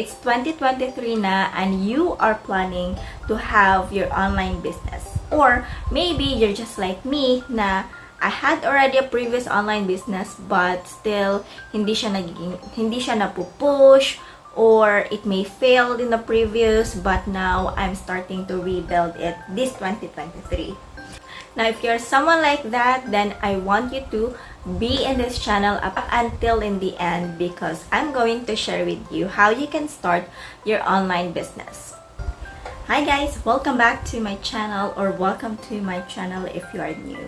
It's 2023 na and you are planning to have your online business. Or maybe you're just like me na I had already a previous online business but still hindi siya napupush, or it may fail in the previous but now I'm starting to rebuild it this 2023. Now, if you're someone like that, then I want you to be in this channel up until in the end because I'm going to share with you how you can start your online business. Hi guys! Welcome back to my channel, or welcome to my channel if you are new.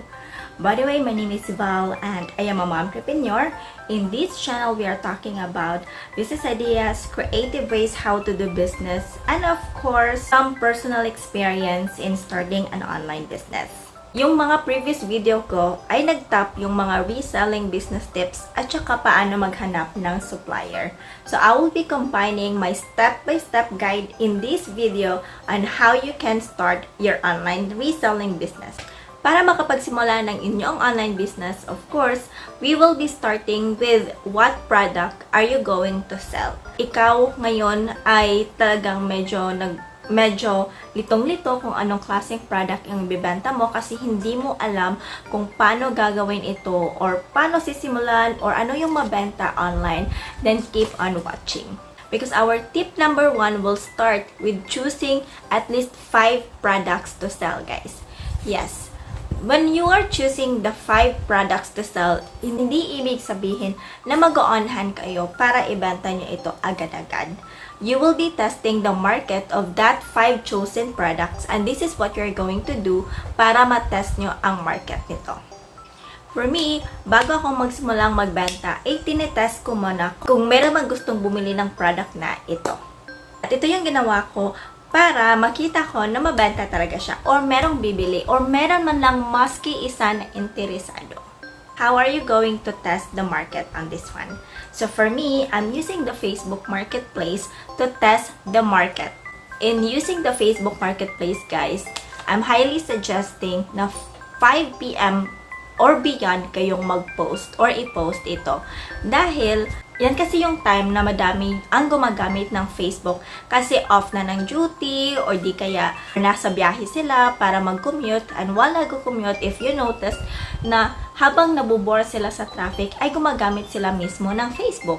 By the way, my name is Val and I am a mompreneur. In this channel, we are talking about business ideas, creative ways how to do business, and of course, some personal experience in starting an online business. Yung mga previous video ko ay nagtap yung mga reselling business tips at saka paano maghanap ng supplier. So I will be combining my step-by-step guide in this video on how you can start your online reselling business. Para makapagsimula ng inyong online business, of course, we will be starting with what product are you going to sell. Ikaw ngayon ay talagang medyo litong-lito kung anong klaseng product yung ibibenta mo kasi hindi mo alam kung paano gagawin ito or paano sisimulan or ano yung mabenta online, then keep on watching. Because our tip number 1 will start with choosing at least 5 products to sell, guys. Yes. When you are choosing the 5 products to sell, hindi ibig sabihin na mag-onhan kayo para ibenta nyo ito agad-agad. You will be testing the market of that 5 chosen products, and this is what you're going to do para matest nyo ang market nito. For me, bago ako magsimulang magbenta, tinetest ko muna kung meron mang gustong bumili ng product na ito. At ito yung ginawa ko para makita ko na mabenta talaga siya, or merong bibili, or meron man lang maski isa na interesado. How are you going to test the market on this one? So for me, I'm using the Facebook Marketplace to test the market. In using the Facebook Marketplace, guys, I'm highly suggesting na 5 PM or beyond kayong mag-post or i-post ito. Dahil yan kasi yung time na madami ang gumagamit ng Facebook kasi off na ng duty or di kaya nasa biyahe sila para mag-commute, and while nag-commute, if you notice na habang nabubore sila sa traffic ay gumagamit sila mismo ng Facebook.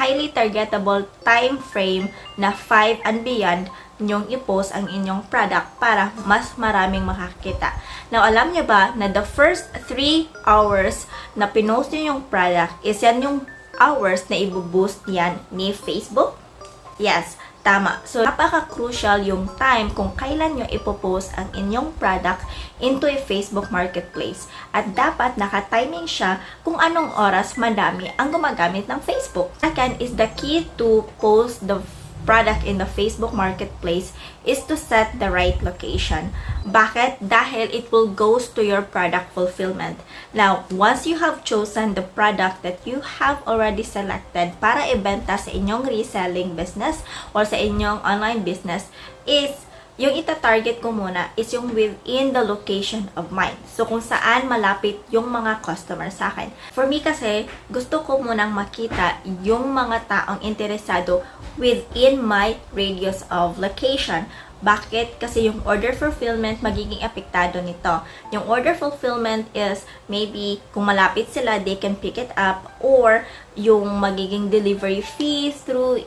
Highly targetable time frame na 5 and beyond nyong i-post ang inyong product para mas maraming makakita. Now, alam nyo ba na the first 3 hours na pinost nyo yung product is yan yung hours na i-boost yan ni Facebook? Yes, tama. So, napaka-crucial yung time kung kailan nyo ipopost ang inyong product into a Facebook Marketplace. At dapat naka-timing siya kung anong oras madami ang gumagamit ng Facebook. Second is the key to post the product in the Facebook Marketplace is to set the right location. Bakit? Dahil it will goes to your product fulfillment. Now, once you have chosen the product that you have already selected para ibenta sa inyong reselling business or sa inyong online business, is yung ita-target ko muna is yung within the location of mine. So, kung saan malapit yung mga customer sa akin. For me kasi, gusto ko munang makita yung mga taong interesado within my radius of location. Bakit? Kasi yung order fulfillment magiging apektado nito. Yung order fulfillment is maybe kung malapit sila, they can pick it up, or yung magiging delivery fees through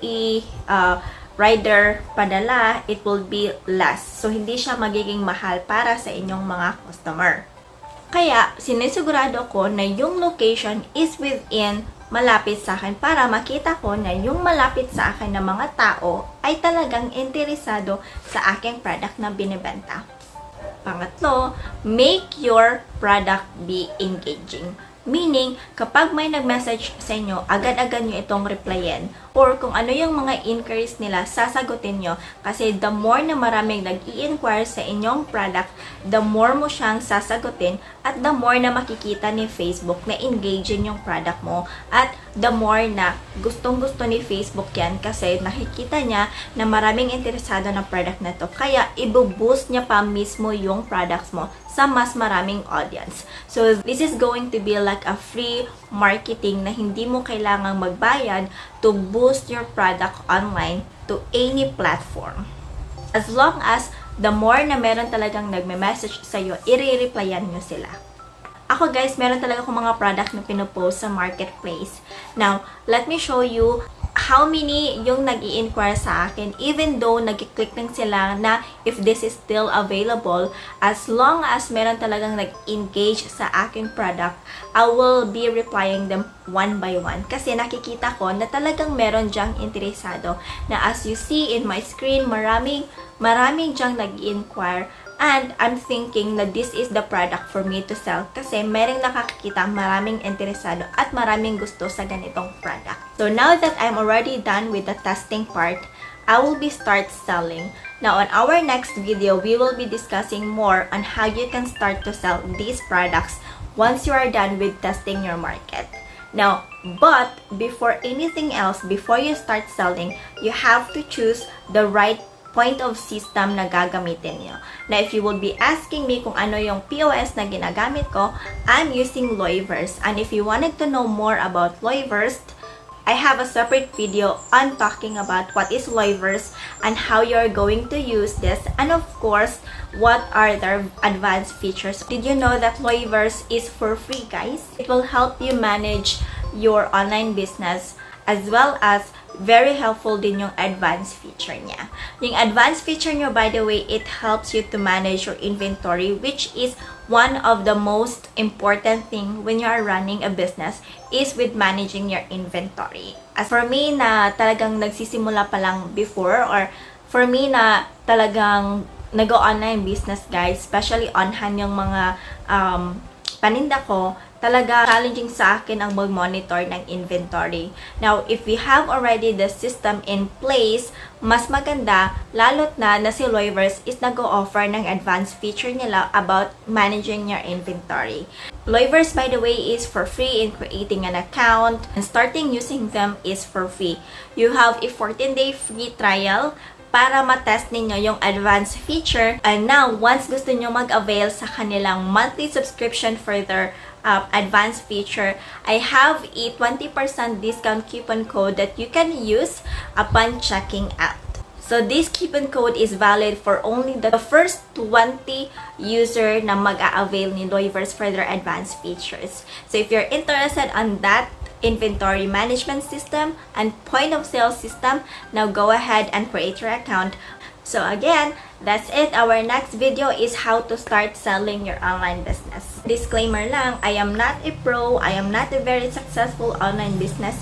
rider padala, it will be less. So, hindi siya magiging mahal para sa inyong mga customer. Kaya, sinisigurado ko na yung location is within malapit sa akin para makita ko na yung malapit sa akin na mga tao ay talagang interesado sa aking product na binibenta. Pangatlo, make your product be engaging. Meaning, kapag may nag-message sa inyo, agad-agad nyo itong replyan. Or kung ano yung mga inquiries nila, sasagutin nyo. Kasi the more na maraming nag-i-inquire sa inyong product, the more mo siyang sasagutin at the more na makikita ni Facebook na engaging yung product mo. At the more na gustong-gusto ni Facebook yan kasi nakikita niya na maraming interesado ng product na to. Kaya, i-boost niya pa mismo yung products mo sa mas maraming audience. So, this is going to be like a free marketing na hindi mo kailangang magbayad to boost your product online to any platform. As long as the more na meron talagang nagme-message sa'yo, i-replyan nyo sila. Ako guys, meron talaga akong mga product na pinopost sa marketplace. Now, let me show you how many yung nag-i-inquire sa akin, even though nag-click lang sila na if this is still available, as long as meron talagang nag-engage sa aking product, I will be replying them one by one. Kasi nakikita ko na talagang meron dyang interesado, na as you see in my screen, maraming dyang nag-i-inquire. And I'm thinking na this is the product for me to sell kasi merong nakakita, maraming interesado at maraming gusto sa ganitong product. So now that I'm already done with the testing part, I will be start selling. Now on our next video, we will be discussing more on how you can start to sell these products once you are done with testing your market. Now, but before anything else, before you start selling, you have to choose the right point of system na gagamitin nyo. Now, if you will be asking me kung ano yung POS na ginagamit ko, I'm using LOYVERSE. And if you wanted to know more about LOYVERSE, I have a separate video on talking about what is LOYVERSE and how you're going to use this. And of course, what are their advanced features. Did you know that LOYVERSE is for free, guys? It will help you manage your online business as well as very helpful din yung advanced feature niya. Yung advanced feature niyo, by the way, it helps you to manage your inventory, which is one of the most important thing when you are running a business is with managing your inventory. As for me na talagang nagsisimula pa lang before, or for me na talagang nag-online business, guys, especially on hand yung mga paninda ko, talaga challenging sa akin ang mag-monitor ng inventory. Now, if we have already the system in place, mas maganda, lalot na si LOYVERSE is nag-o-offer ng advanced feature nila about managing your inventory. LOYVERSE, by the way, is for free in creating an account, and starting using them is for free. You have a 14-day free trial para matest ninyo yung advanced feature. And now, once gusto nyo mag-avail sa kanilang monthly subscription for their advanced feature, I have a 20% discount coupon code that you can use upon checking out. So this coupon code is valid for only the first 20 user na mag-a-avail ni LOYVERSE for their advanced features. So if you're interested on that inventory management system and point of sale system, now go ahead and create your account. So again, that's it. Our next video is how to start selling your online business. Disclaimer lang, I am not a pro, I am not a very successful online business.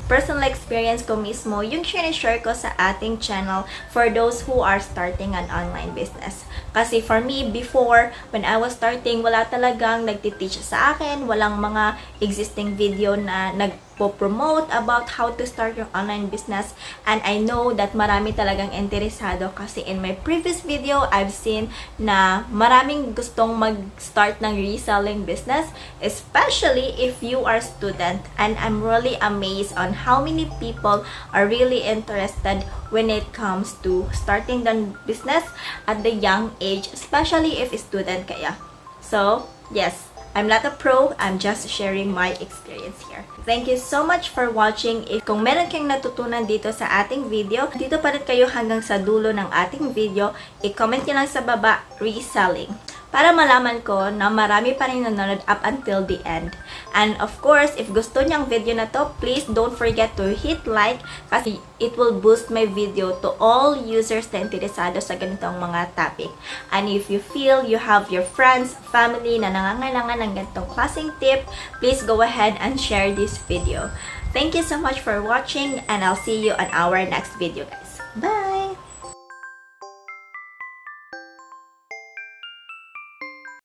Personal experience ko mismo yung share ko sa ating channel for those who are starting an online business. Kasi for me, before, when I was starting, wala talagang nagtiteach sa akin, walang mga existing video na nagpo-promote about how to start your online business. And I know that marami talagang interesado kasi in my previous video, I've seen na maraming gustong mag-start ng reselling business, especially if you are student. And I'm really amazed on how many people are really interested when it comes to starting the business at the young age, especially if student kaya. So, yes, I'm not a pro, I'm just sharing my experience here. Thank you so much for watching. Kung meron kayong natutunan dito sa ating video, dito pa rin kayo hanggang sa dulo ng ating video, i-comment nyo lang sa baba, reselling, para malaman ko na marami pa rin nanonood up until the end. And of course, if gusto niyang video na to, please don't forget to hit like kasi it will boost my video to all users na interesado sa ganitong mga topic. And if you feel you have your friends, family na nangangailangan ng ganitong klaseng tip, please go ahead and share this video. Thank you so much for watching and I'll see you on our next video, guys. Bye!